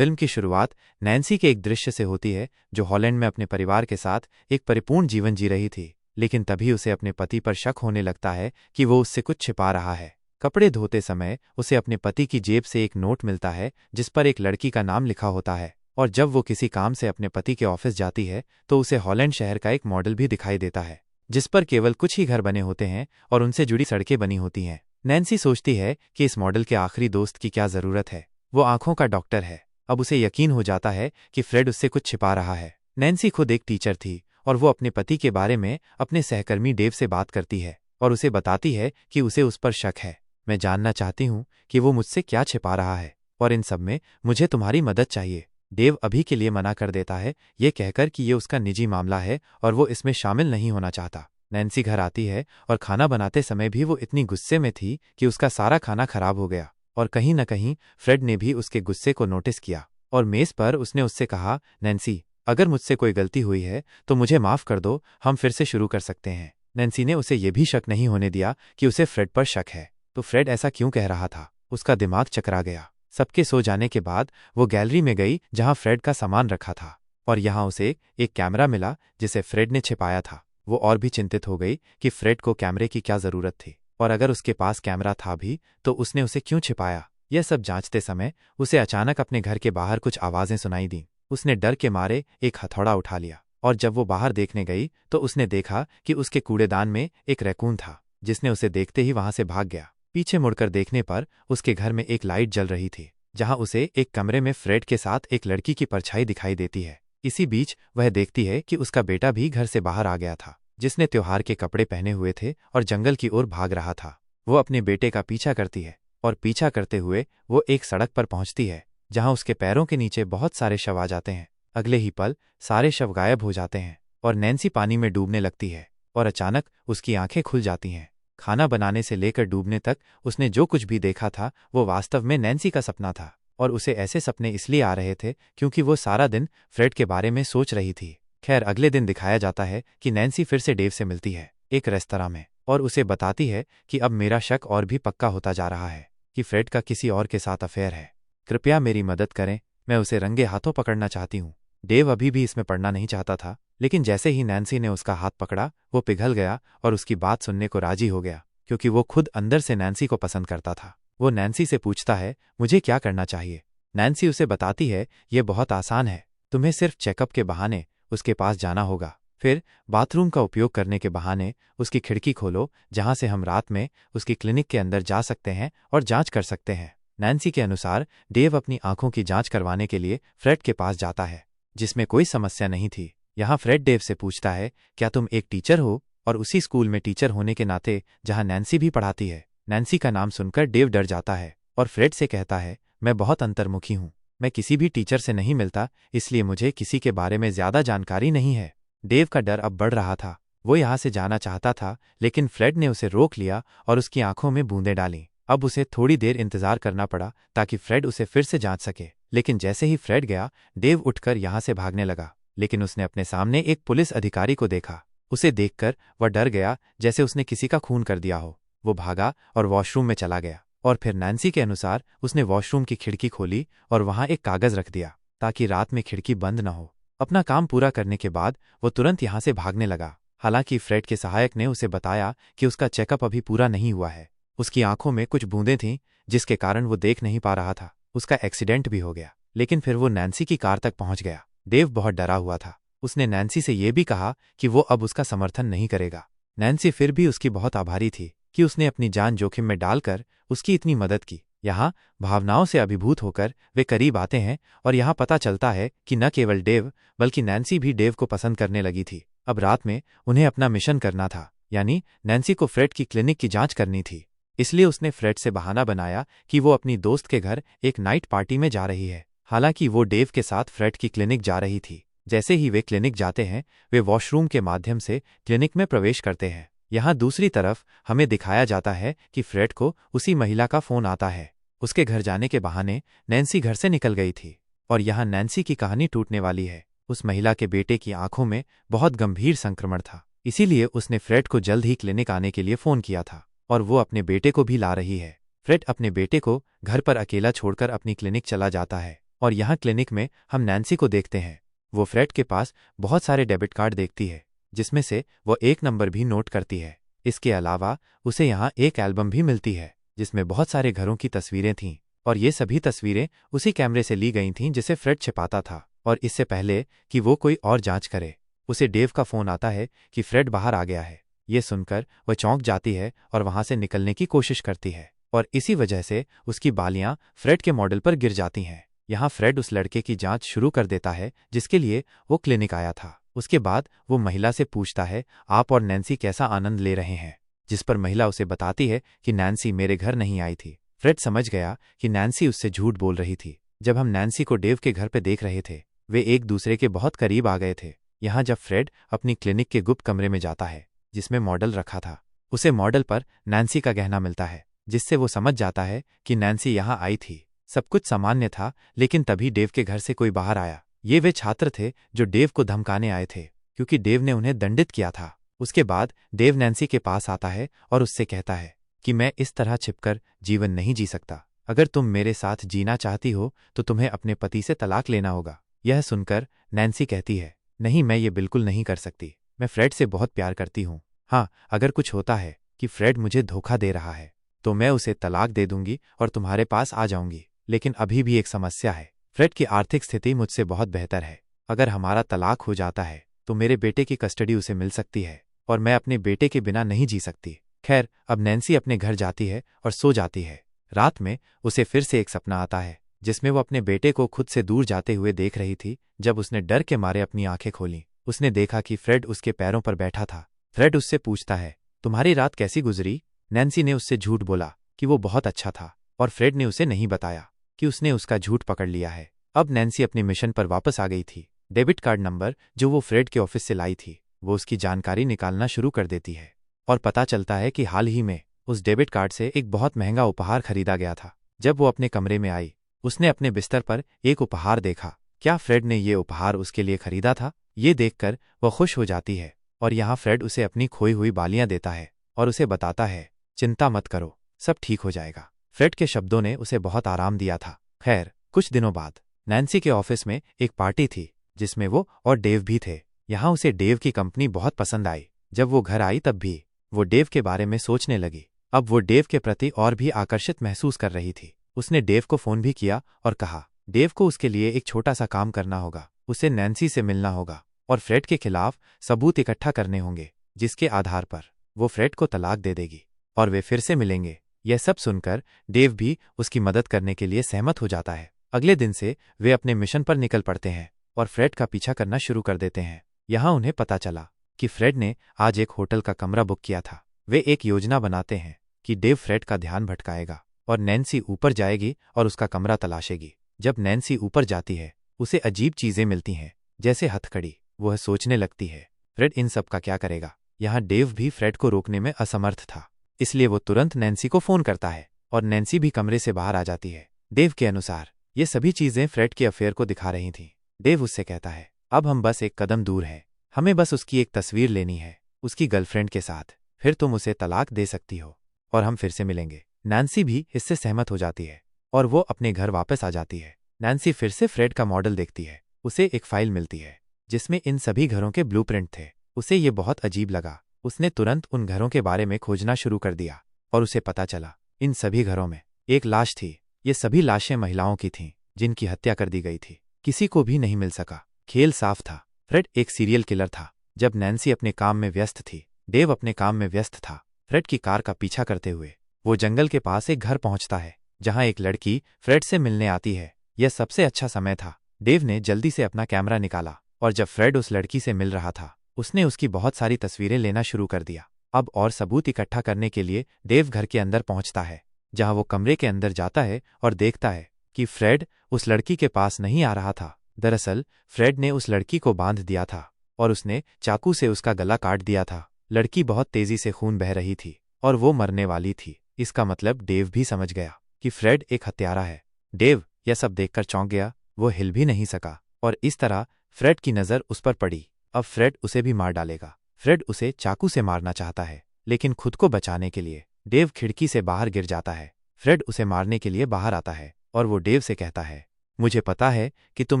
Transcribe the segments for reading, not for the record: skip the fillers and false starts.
Film की शुरुआत Nancy के एक दृश्य से होती है जो हॉलैंड में अपने परिवार के साथ एक परिपूर्ण जीवन जी रही थी। लेकिन तभी उसे अपने पति पर शक होने लगता है कि वो उससे कुछ छिपा रहा है। कपड़े धोते समय उसे अपने पति की जेब से एक नोट मिलता है जिस पर एक लड़की का नाम लिखा होता है, और जब वो किसी काम से अपने पति के ऑफिस जाती है तो उसे हॉलैंड शहर का एक मॉडल भी दिखाई देता है जिस पर केवल कुछ ही घर बने होते हैं और उनसे जुड़ी सड़कें बनी होती हैं। नैन्सी सोचती है कि इस मॉडल के आखिरी दोस्त की क्या ज़रूरत है, वो आंखों का डॉक्टर है। अब उसे यकीन हो जाता है कि फ्रेड उससे कुछ छिपा रहा है। नैन्सी खुद एक टीचर थी और वो अपने पति के बारे में अपने सहकर्मी डेव से बात करती है और उसे बताती है कि उसे उस पर शक है। मैं जानना चाहती हूँ कि वो मुझसे क्या छिपा रहा है और इन सब में मुझे तुम्हारी मदद चाहिए। डेव अभी के लिए मना कर देता है, ये कहकर कि ये उसका निजी मामला है और वो इसमें शामिल नहीं होना चाहता। नैन्सी घर आती है और खाना बनाते समय भी वो इतनी गुस्से में थी कि उसका सारा खाना खराब हो गया, और कहीं न कहीं फ्रेड ने भी उसके गुस्से को नोटिस किया और मेज़ पर उसने उससे कहा, नैन्सी, अगर मुझसे कोई गलती हुई है तो मुझे माफ़ कर दो, हम फिर से शुरू कर सकते हैं। नैन्सी ने उसे ये भी शक नहीं होने दिया कि उसे फ्रेड पर शक है। तो फ्रेड ऐसा क्यों कह रहा था? उसका दिमाग चकरा गया। सबके सो जाने के बाद वो गैलरी में गई जहां फ्रेड का सामान रखा था, और यहां उसे एक कैमरा मिला जिसे फ्रेड ने छिपाया था। वो और भी चिंतित हो गई कि फ्रेड को कैमरे की क्या ज़रूरत थी, और अगर उसके पास कैमरा था भी तो उसने उसे क्यों छिपाया। यह सब जांचते समय उसे अचानक अपने घर के बाहर कुछ आवाज़ें सुनाई दीं। उसने डर के मारे एक हथौड़ा उठा लिया, और जब वो बाहर देखने गई तो उसने देखा कि उसके कूड़ेदान में एक रैकून था जिसने उसे देखते ही वहां से भाग गया। पीछे मुड़कर देखने पर उसके घर में एक लाइट जल रही थी जहां उसे एक कमरे में फ्रेड के साथ एक लड़की की परछाई दिखाई देती है। इसी बीच वह देखती है कि उसका बेटा भी घर से बाहर आ गया था, जिसने त्योहार के कपड़े पहने हुए थे और जंगल की ओर भाग रहा था। वो अपने बेटे का पीछा करती है और पीछा करते हुए वो एक सड़क पर पहुंचती है जहां उसके पैरों के नीचे बहुत सारे शव आ जाते हैं। अगले ही पल सारे शव गायब हो जाते हैं और नैन्सी पानी में डूबने लगती है, और अचानक उसकी आंखें खुल जाती हैं। खाना बनाने से लेकर डूबने तक उसने जो कुछ भी देखा था वो वास्तव में नैन्सी का सपना था, और उसे ऐसे सपने इसलिए आ रहे थे क्योंकि वो सारा दिन फ्रेड के बारे में सोच रही थी। खैर, अगले दिन दिखाया जाता है कि नैन्सी फिर से डेव से मिलती है एक रेस्तरां में, और उसे बताती है कि अब मेरा शक और भी पक्का होता जा रहा है कि फ्रेड का किसी और के साथ अफेयर है। कृपया मेरी मदद करें, मैं उसे रंगे हाथों पकड़ना चाहती हूँ। डेव अभी भी इसमें पड़ना नहीं चाहता था, लेकिन जैसे ही नैन्सी ने उसका हाथ पकड़ा वो पिघल गया और उसकी बात सुनने को राजी हो गया, क्योंकि वो खुद अंदर से नैन्सी को पसंद करता था। वो नैन्सी से पूछता है, मुझे क्या करना चाहिए? नैन्सी उसे बताती है, ये बहुत आसान है, तुम्हें सिर्फ चेकअप के बहाने उसके पास जाना होगा, फिर बाथरूम का उपयोग करने के बहाने उसकी खिड़की खोलो जहां से हम रात में उसकी क्लिनिक के अंदर जा सकते हैं और जांच कर सकते हैं। नैन्सी के अनुसार डेव अपनी आंखों की जांच करवाने के लिए फ्रेड के पास जाता है, जिसमें कोई समस्या नहीं थी। यहाँ फ्रेड डेव से पूछता है, क्या तुम एक टीचर हो? और उसी स्कूल में टीचर होने के नाते जहां नैन्सी भी पढ़ाती है। नैन्सी का नाम सुनकर डेव डर जाता है और फ्रेड से कहता है, मैं बहुत अंतर्मुखी हूँ, मैं किसी भी टीचर से नहीं मिलता, इसलिए मुझे किसी के बारे में ज्यादा जानकारी नहीं है। डेव का डर अब बढ़ रहा था। वो यहाँ से जाना चाहता था, लेकिन फ्रेड ने उसे रोक लिया और उसकी आंखों में बूंदें डालीं। अब उसे थोड़ी देर इंतजार करना पड़ा ताकि फ्रेड उसे फिर से जांच सके, लेकिन जैसे ही फ्रेड गया डेव उठकर यहाँ से भागने लगा। लेकिन उसने अपने सामने एक पुलिस अधिकारी को देखा। उसे देखकर वह डर गया जैसे उसने किसी का खून कर दिया हो। वो भागा और वॉशरूम में चला गया, और फिर नैन्सी के अनुसार उसने वॉशरूम की खिड़की खोली और वहां एक कागज रख दिया ताकि रात में खिड़की बंद न हो। अपना काम पूरा करने के बाद वो तुरंत यहाँ से भागने लगा। हालांकि फ्रेड के सहायक ने उसे बताया कि उसका चेकअप अभी पूरा नहीं हुआ है। उसकी आंखों में कुछ बूंदें थीं जिसके कारण वो देख नहीं पा रहा था। उसका एक्सीडेंट भी हो गया, लेकिन फिर वो नैन्सी की कार तक पहुंच गया। डेव बहुत डरा हुआ था। उसने नैन्सी से यह भी कहा कि वो अब उसका समर्थन नहीं करेगा। नैन्सी फिर भी उसकी बहुत आभारी थी कि उसने अपनी जान जोखिम में डालकर उसकी इतनी मदद की। यहाँ भावनाओं से अभिभूत होकर वे करीब आते हैं और यहाँ पता चलता है कि न केवल डेव बल्कि नैन्सी भी डेव को पसंद करने लगी थी। अब रात में उन्हें अपना मिशन करना था, यानी नैन्सी को फ्रेड की क्लिनिक की जांच करनी थी। इसलिए उसने फ्रेड से बहाना बनाया कि वो अपनी दोस्त के घर एक नाइट पार्टी में जा रही है। हालांकि वो डेव के साथ फ्रेड की क्लिनिक जा रही थी। जैसे ही वे क्लिनिक जाते हैं वे वॉशरूम के माध्यम से क्लिनिक में प्रवेश करते हैं। यहाँ दूसरी तरफ हमें दिखाया जाता है कि फ्रेड को उसी महिला का फोन आता है। उसके घर जाने के बहाने नैन्सी घर से निकल गई थी, और यहाँ नैन्सी की कहानी टूटने वाली है। उस महिला के बेटे की आंखों में बहुत गंभीर संक्रमण था, इसीलिए उसने फ्रेड को जल्द ही क्लिनिक आने के लिए फोन किया था, और वो अपने बेटे को भी ला रही है। फ्रेड अपने बेटे को घर पर अकेला छोड़कर अपनी क्लिनिक चला जाता है। और यहाँ क्लिनिक में हम नैन्सी को देखते हैं। वो फ्रेड के पास बहुत सारे डेबिट कार्ड देखती है, जिसमें से वो एक नंबर भी नोट करती है। इसके अलावा उसे यहाँ एक एल्बम भी मिलती है जिसमें बहुत सारे घरों की तस्वीरें थीं, और ये सभी तस्वीरें उसी कैमरे से ली गई थीं जिसे फ्रेड छिपाता था। और इससे पहले कि वो कोई और जांच करे, उसे डेव का फोन आता है कि फ्रेड बाहर आ गया है। ये सुनकर वह चौंक जाती है और वहां से निकलने की कोशिश करती है, और इसी वजह से उसकी बालियां फ्रेड के मॉडल पर गिर जाती हैं। यहाँ फ्रेड उस लड़के की जांच शुरू कर देता है जिसके लिए वो क्लिनिक आया था। उसके बाद वो महिला से पूछता है, आप और नैन्सी कैसा आनंद ले रहे हैं, जिस पर महिला उसे बताती है कि नैन्सी मेरे घर नहीं आई थी। फ्रेड समझ गया कि नैन्सी उससे झूठ बोल रही थी। जब हम नैन्सी को डेव के घर पे देख रहे थे, वे एक दूसरे के बहुत करीब आ गए थे। यहाँ जब फ्रेड अपनी क्लिनिक के गुप्त कमरे में जाता है जिसमें मॉडल रखा था, उसे मॉडल पर नैन्सी का गहना मिलता है, जिससे वो समझ जाता है कि नैन्सी यहाँ आई थी। सब कुछ सामान्य था, लेकिन तभी डेव के घर से कोई बाहर आया। ये वे छात्र थे जो डेव को धमकाने आए थे, क्योंकि डेव ने उन्हें दंडित किया था। उसके बाद डेव नैन्सी के पास आता है और उससे कहता है कि मैं इस तरह छिपकर जीवन नहीं जी सकता। अगर तुम मेरे साथ जीना चाहती हो तो तुम्हें अपने पति से तलाक लेना होगा। यह सुनकर नैन्सी कहती है, नहीं, मैं ये बिल्कुल नहीं कर सकती। मैं फ्रेड से बहुत प्यार करती हूँ। हाँ, अगर कुछ होता है कि फ्रेड मुझे धोखा दे रहा है तो मैं उसे तलाक दे दूंगी और तुम्हारे पास आ जाऊंगी। लेकिन अभी भी एक समस्या है। फ्रेड की आर्थिक स्थिति मुझसे बहुत बेहतर है। अगर हमारा तलाक हो जाता है तो मेरे बेटे की कस्टडी उसे मिल सकती है, और मैं अपने बेटे के बिना नहीं जी सकती। खैर, अब नैन्सी अपने घर जाती है और सो जाती है। रात में उसे फिर से एक सपना आता है जिसमें वो अपने बेटे को खुद से दूर जाते हुए देख रही थी। जब उसने डर के मारे अपनी आंखें खोलीं, उसने देखा कि फ्रेड उसके पैरों पर बैठा था। फ्रेड उससे पूछता है, तुम्हारी रात कैसी गुजरी? नैन्सी ने उससे झूठ बोला कि वो बहुत अच्छा था, और फ्रेड ने उसे नहीं बताया कि उसने उसका झूठ पकड़ लिया है। अब नैन्सी अपनी मिशन पर वापस आ गई थी। डेबिट कार्ड नंबर जो वो फ्रेड के ऑफिस से लाई थी, वो उसकी जानकारी निकालना शुरू कर देती है, और पता चलता है कि हाल ही में उस डेबिट कार्ड से एक बहुत महंगा उपहार खरीदा गया था। जब वो अपने कमरे में आई, उसने अपने बिस्तर पर एक उपहार देखा। क्या फ्रेड ने ये उपहार उसके लिए खरीदा था? ये देखकर वह खुश हो जाती है, और यहाँ फ्रेड उसे अपनी खोई हुई बालियां देता है और उसे बताता है, चिंता मत करो, सब ठीक हो जाएगा। फ्रेड के शब्दों ने उसे बहुत आराम दिया था। खैर, कुछ दिनों बाद नैन्सी के ऑफिस में एक पार्टी थी जिसमें वो और डेव भी थे। यहाँ उसे डेव की कंपनी बहुत पसंद आई। जब वो घर आई तब भी वो डेव के बारे में सोचने लगी। अब वो डेव के प्रति और भी आकर्षित महसूस कर रही थी। उसने डेव को फोन भी किया और कहा, डेव को उसके लिए एक छोटा सा काम करना होगा। उसे नैन्सी से मिलना होगा और फ्रेड के खिलाफ सबूत इकट्ठा करने होंगे, जिसके आधार पर वो फ्रेड को तलाक दे देगी और वे फिर से मिलेंगे। यह सब सुनकर डेव भी उसकी मदद करने के लिए सहमत हो जाता है। अगले दिन से वे अपने मिशन पर निकल पड़ते हैं और फ्रेड का पीछा करना शुरू कर देते हैं। यहाँ उन्हें पता चला कि फ्रेड ने आज एक होटल का कमरा बुक किया था। वे एक योजना बनाते हैं कि डेव फ्रेड का ध्यान भटकाएगा और नैन्सी ऊपर जाएगी और उसका कमरा तलाशेगी। जब नैन्सी ऊपर जाती है, उसे अजीब चीजें मिलती हैं, जैसे हथकड़ी। वह सोचने लगती है, फ्रेड इन सब का क्या करेगा? यहाँ डेव भी फ्रेड को रोकने में असमर्थ था, इसलिए वो तुरंत नैन्सी को फोन करता है और नैन्सी भी कमरे से बाहर आ जाती है। डेव के अनुसार ये सभी चीजें फ्रेड के अफेयर को दिखा रही थीं। डेव उससे कहता है, अब हम बस एक कदम दूर हैं, हमें बस उसकी एक तस्वीर लेनी है उसकी गर्लफ्रेंड के साथ, फिर तुम उसे तलाक दे सकती हो और हम फिर से मिलेंगे। नैन्सी भी इससे सहमत हो जाती है और वो अपने घर वापस आ जाती है। नैन्सी फिर से फ्रेड का मॉडल देखती है। उसे एक फाइल मिलती है जिसमें इन सभी घरों के ब्लूप्रिंट थे। उसे ये बहुत अजीब लगा। उसने तुरंत उन घरों के बारे में खोजना शुरू कर दिया और उसे पता चला इन सभी घरों में एक लाश थी। ये सभी लाशें महिलाओं की थीं जिनकी हत्या कर दी गई थी। किसी को भी नहीं मिल सका। खेल साफ था, फ्रेड एक सीरियल किलर था। जब नैन्सी अपने काम में व्यस्त थी, डेव अपने काम में व्यस्त था। फ्रेड की कार का पीछा करते हुए वो जंगल के पास एक घर पहुंचता है जहां एक लड़की फ्रेड से मिलने आती है। यह सबसे अच्छा समय था। डेव ने जल्दी से अपना कैमरा निकाला और जब फ्रेड उस लड़की से मिल रहा था, उसने उसकी बहुत सारी तस्वीरें लेना शुरू कर दिया। अब और सबूत इकट्ठा करने के लिए डेव घर के अंदर पहुंचता है, जहां वो कमरे के अंदर जाता है और देखता है कि फ्रेड उस लड़की के पास नहीं आ रहा था। दरअसल फ्रेड ने उस लड़की को बांध दिया था और उसने चाकू से उसका गला काट दिया था। लड़की बहुत तेजी से खून बह रही थी और वो मरने वाली थी। इसका मतलब डेव भी समझ गया कि फ्रेड एक हत्यारा है। डेव यह सब देखकर चौंक गया। वो हिल भी नहीं सका और इस तरह फ्रेड की नज़र उस पर पड़ी। अब फ्रेड उसे भी मार डालेगा। फ्रेड उसे चाकू से मारना चाहता है, लेकिन खुद को बचाने के लिए डेव खिड़की से बाहर गिर जाता है। फ्रेड उसे मारने के लिए बाहर आता है और वो डेव से कहता है, मुझे पता है कि तुम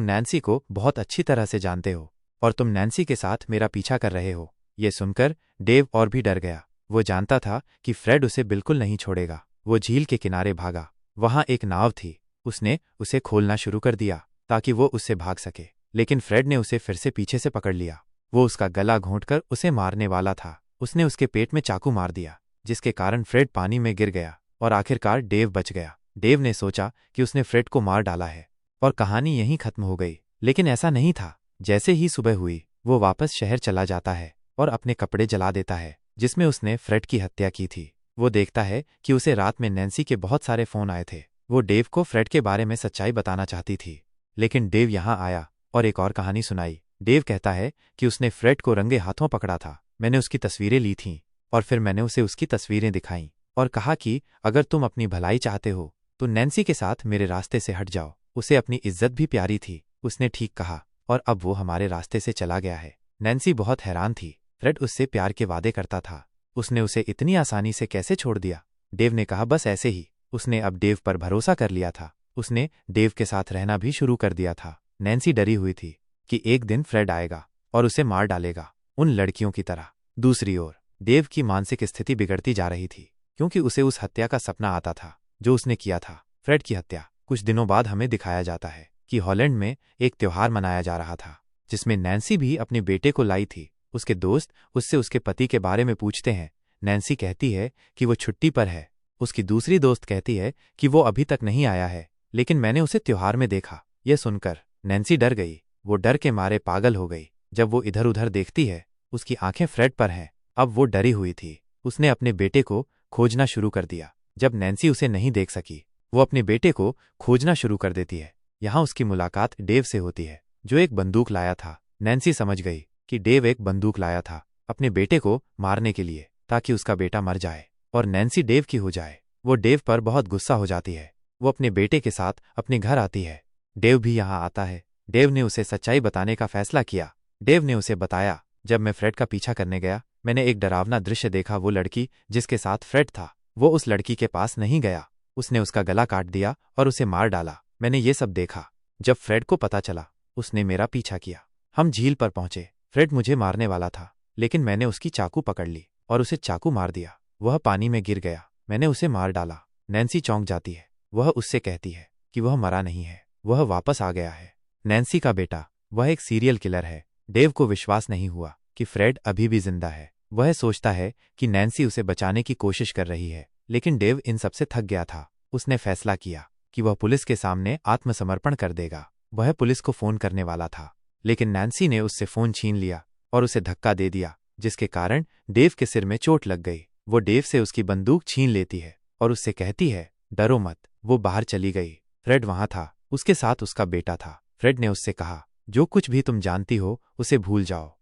नैन्सी को बहुत अच्छी तरह से जानते हो और तुम नैन्सी के साथ मेरा पीछा कर रहे हो। ये सुनकर डेव और भी डर गया। वो जानता था कि फ्रेड उसे बिल्कुल नहीं छोड़ेगा। वो झील के किनारे भागा। वहां एक नाव थी। उसने उसे खोलना शुरू कर दिया ताकि वो उससे भाग सके, लेकिन फ्रेड ने उसे फिर से पीछे से पकड़ लिया। वो उसका गला घोंटकर उसे मारने वाला था। उसने उसके पेट में चाकू मार दिया, जिसके कारण फ्रेड पानी में गिर गया और आखिरकार डेव बच गया। डेव ने सोचा कि उसने फ्रेड को मार डाला है और कहानी यहीं खत्म हो गई, लेकिन ऐसा नहीं था। जैसे ही सुबह हुई, वो वापस शहर चला जाता है और अपने कपड़े जला देता है जिसमें उसने फ्रेड की हत्या की थी। वो देखता है कि उसे रात में नैन्सी के बहुत सारे फोन आए थे। वो डेव को फ्रेड के बारे में सच्चाई बताना चाहती थी, लेकिन डेव यहाँ आया और एक और कहानी सुनाई। डेव कहता है कि उसने फ्रेड को रंगे हाथों पकड़ा था। मैंने उसकी तस्वीरें ली थीं और फिर मैंने उसे उसकी तस्वीरें दिखाईं और कहा कि अगर तुम अपनी भलाई चाहते हो तो नैन्सी के साथ मेरे रास्ते से हट जाओ। उसे अपनी इज्जत भी प्यारी थी। उसने ठीक कहा और अब वो हमारे रास्ते से चला गया है। नैन्सी बहुत हैरान थी। फ्रेड उससे प्यार के वादे करता था। उसने उसे इतनी आसानी से कैसे छोड़ दिया? डेव ने कहा बस ऐसे ही। उसने अब डेव पर भरोसा कर लिया था। उसने डेव के साथ रहना भी शुरू कर दिया था। नैन्सी डरी हुई थी कि एक दिन फ्रेड आएगा और उसे मार डालेगा, उन लड़कियों की तरह। दूसरी ओर डेव की मानसिक स्थिति बिगड़ती जा रही थी, क्योंकि उसे उस हत्या का सपना आता था जो उसने किया था, फ्रेड की हत्या। कुछ दिनों बाद हमें दिखाया जाता है कि हॉलैंड में एक त्योहार मनाया जा रहा था, जिसमें नैन्सी भी अपने बेटे को लाई थी। उसके दोस्त उससे उसके पति के बारे में पूछते हैं। नैन्सी कहती है कि वो छुट्टी पर है। उसकी दूसरी दोस्त कहती है कि वो अभी तक नहीं आया है, लेकिन मैंने उसे त्योहार में देखा। यह सुनकर नैन्सी डर गई। वो डर के मारे पागल हो गई। जब वो इधर उधर देखती है, उसकी आंखें फ्रेड पर हैं। अब वो डरी हुई थी। उसने अपने बेटे को खोजना शुरू कर दिया। जब नैन्सी उसे नहीं देख सकी, वो अपने बेटे को खोजना शुरू कर देती है। यहाँ उसकी मुलाकात डेव से होती है, जो एक बंदूक लाया था। नैन्सी समझ गई कि डेव एक बंदूक लाया था अपने बेटे को मारने के लिए, ताकि उसका बेटा मर जाए और नैन्सी डेव की हो जाए। वो डेव पर बहुत गुस्सा हो जाती है। वो अपने बेटे के साथ अपने घर आती है। डेव भी यहाँ आता है। डेव ने उसे सच्चाई बताने का फैसला किया। डेव ने उसे बताया, जब मैं फ्रेड का पीछा करने गया, मैंने एक डरावना दृश्य देखा। वो लड़की जिसके साथ फ्रेड था, वो उस लड़की के पास नहीं गया। उसने उसका गला काट दिया और उसे मार डाला। मैंने ये सब देखा। जब फ्रेड को पता चला, उसने मेरा पीछा किया। हम झील पर पहुंचे। फ्रेड मुझे मारने वाला था, लेकिन मैंने उसकी चाकू पकड़ ली और उसे चाकू मार दिया। वह पानी में गिर गया। मैंने उसे मार डाला। नैन्सी चौंक जाती है। वह उससे कहती है कि वह मरा नहीं है, वह वापस आ गया है। नैन्सी का बेटा, वह एक सीरियल किलर है। डेव को विश्वास नहीं हुआ कि फ्रेड अभी भी जिंदा है। वह सोचता है कि नैन्सी उसे बचाने की कोशिश कर रही है, लेकिन डेव इन सबसे थक गया था। उसने फैसला किया कि वह पुलिस के सामने आत्मसमर्पण कर देगा। वह पुलिस को फोन करने वाला था, लेकिन नैन्सी ने उससे फोन छीन लिया और उसे धक्का दे दिया, जिसके कारण डेव के सिर में चोट लग गई। वो डेव से उसकी बंदूक छीन लेती है और उससे कहती है, डरो मत। वो बाहर चली गई। फ्रेड वहां था। उसके साथ उसका बेटा था। फ्रेड ने उससे कहा, जो कुछ भी तुम जानती हो उसे भूल जाओ।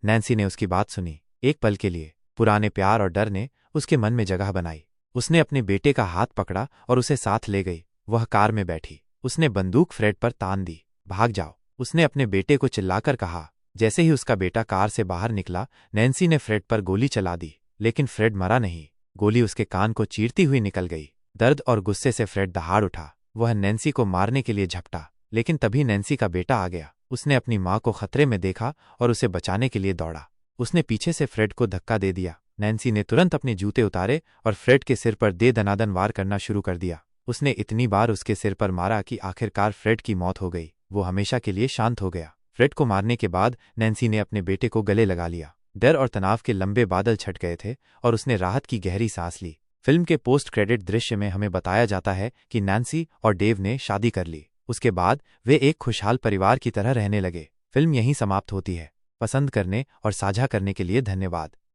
नैन्सी ने उसकी बात सुनी। एक पल के लिए पुराने प्यार और डर ने उसके मन में जगह बनाई। उसने अपने बेटे का हाथ पकड़ा और उसे साथ ले गई। वह कार में बैठी। उसने बंदूक फ्रेड पर तान दी। भाग जाओ, उसने अपने बेटे को चिल्लाकर कहा। जैसे ही उसका बेटा कार से बाहर निकला, नैन्सी ने फ्रेड पर गोली चला दी, लेकिन फ्रेड मरा नहीं। गोली उसके कान को चीरती हुई निकल गई। दर्द और गुस्से से फ्रेड दहाड़ उठा। वह नैन्सी को मारने के लिए झपटा, लेकिन तभी नैन्सी का बेटा आ गया। उसने अपनी माँ को खतरे में देखा और उसे बचाने के लिए दौड़ा। उसने पीछे से फ्रेड को धक्का दे दिया। नैन्सी ने तुरंत अपने जूते उतारे और फ्रेड के सिर पर दे दनादन वार करना शुरू कर दिया। उसने इतनी बार उसके सिर पर मारा कि आखिरकार फ्रेड की मौत हो गई। वो हमेशा के लिए शांत हो गया। फ्रेड को मारने के बाद नैन्सी ने अपने बेटे को गले लगा लिया। डर और तनाव के लंबे बादल छट गए थे और उसने राहत की गहरी सांस ली। फिल्म के पोस्ट क्रेडिट दृश्य में हमें बताया जाता है कि नैन्सी और डेव ने शादी कर ली। उसके बाद वे एक खुशहाल परिवार की तरह रहने लगे। फिल्म यहीं समाप्त होती है। पसंद करने और साझा करने के लिए धन्यवाद।